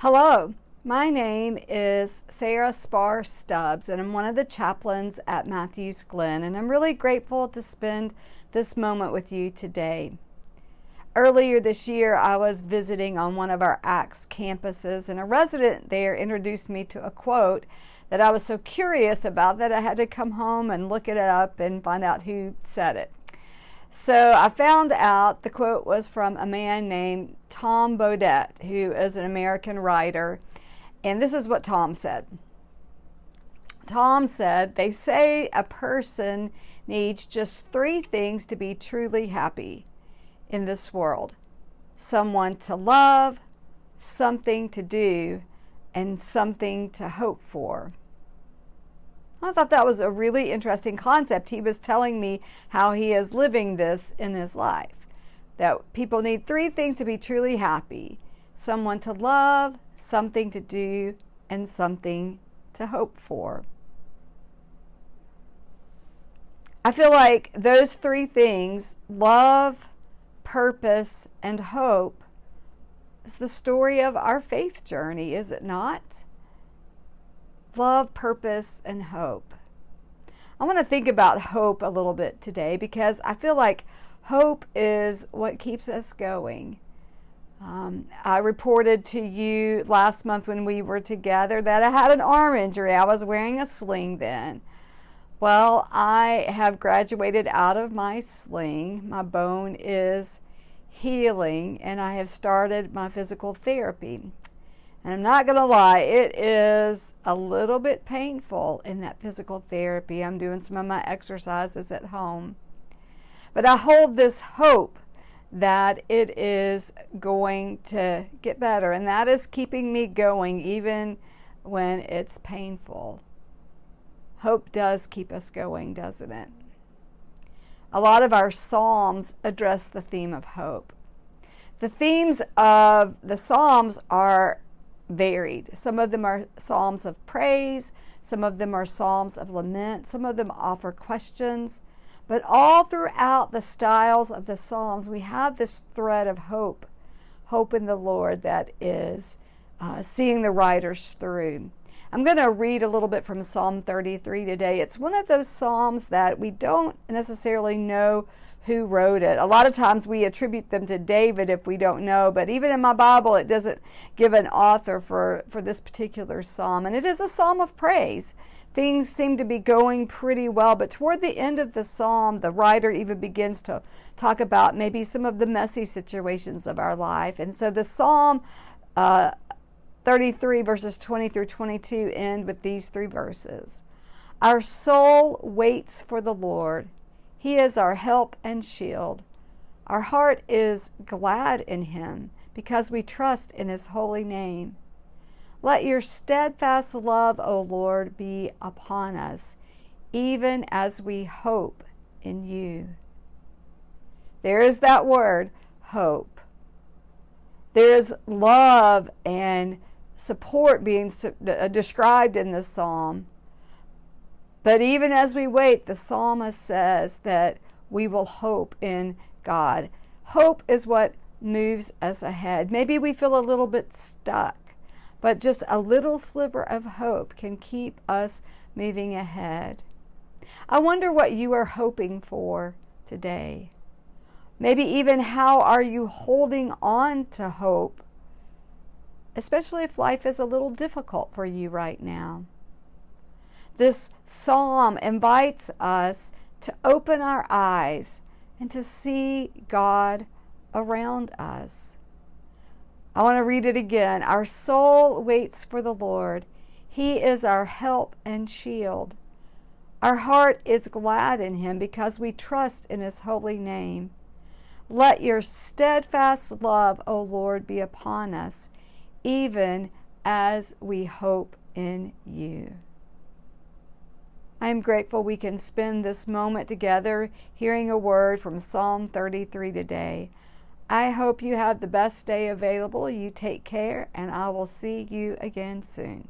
Hello, my name is Sarah Spar Stubbs, and I'm one of the chaplains at Matthews Glen, and I'm really grateful to spend this moment with you today. Earlier this year, I was visiting on one of our ACTS campuses, and a resident there introduced me to a quote that I was so curious about that I had to come home and look it up and find out who said it. So I found out the quote was from a man named Tom Bodett, who is an American writer. And this is what Tom said. Tom said, "They say a person needs just three things to be truly happy in this world: someone to love, something to do, and something to hope for." I thought that was a really interesting concept. He was telling me how he is living this in his life. That people need three things to be truly happy: someone to love, something to do, and something to hope for. I feel like those three things, love, purpose, and hope, is the story of our faith journey, is it not? Love, purpose, and hope. I want to think about hope a little bit today because I feel like hope is what keeps us going. I reported to you last month when we were together that I had an arm injury. I was wearing a sling then. Well, I have graduated out of my sling. My bone is healing, and I have started my physical therapy. And I'm not going to lie, it is a little bit painful in that physical therapy. I'm doing some of my exercises at home. But I hold this hope that it is going to get better, and that is keeping me going even when it's painful. Hope does keep us going, doesn't it? A lot of our Psalms address the theme of hope. The themes of the Psalms are varied. Some of them are psalms of praise, some of them are psalms of lament, some of them offer questions, but all throughout the styles of the psalms we have this thread of hope in the Lord that is seeing the writers through. I'm going to read a little bit from Psalm 33 today. It's one of those psalms that we don't necessarily know who wrote it. A lot of times we attribute them to David if we don't know, but even in my Bible it doesn't give an author for this particular psalm. And it is a psalm of praise. Things seem to be going pretty well, but toward the end of the psalm, the writer even begins to talk about maybe some of the messy situations of our life. And so the Psalm 33 verses 20 through 22 end with these three verses. Our soul waits for the Lord. He is our help and shield. Our heart is glad in him because we trust in his holy name. Let your steadfast love, O Lord, be upon us, even as we hope in you. There is that word, hope. There is love and support being described in this psalm. But even as we wait, the psalmist says that we will hope in God. Hope is what moves us ahead. Maybe we feel a little bit stuck, but just a little sliver of hope can keep us moving ahead. I wonder what you are hoping for today. Maybe even how are you holding on to hope, especially if life is a little difficult for you right now. This psalm invites us to open our eyes and to see God around us. I want to read it again. Our soul waits for the Lord. He is our help and shield. Our heart is glad in him because we trust in his holy name. Let your steadfast love, O Lord, be upon us, even as we hope in you. I am grateful we can spend this moment together hearing a word from Psalm 33 today. I hope you have the best day available. You take care, and I will see you again soon.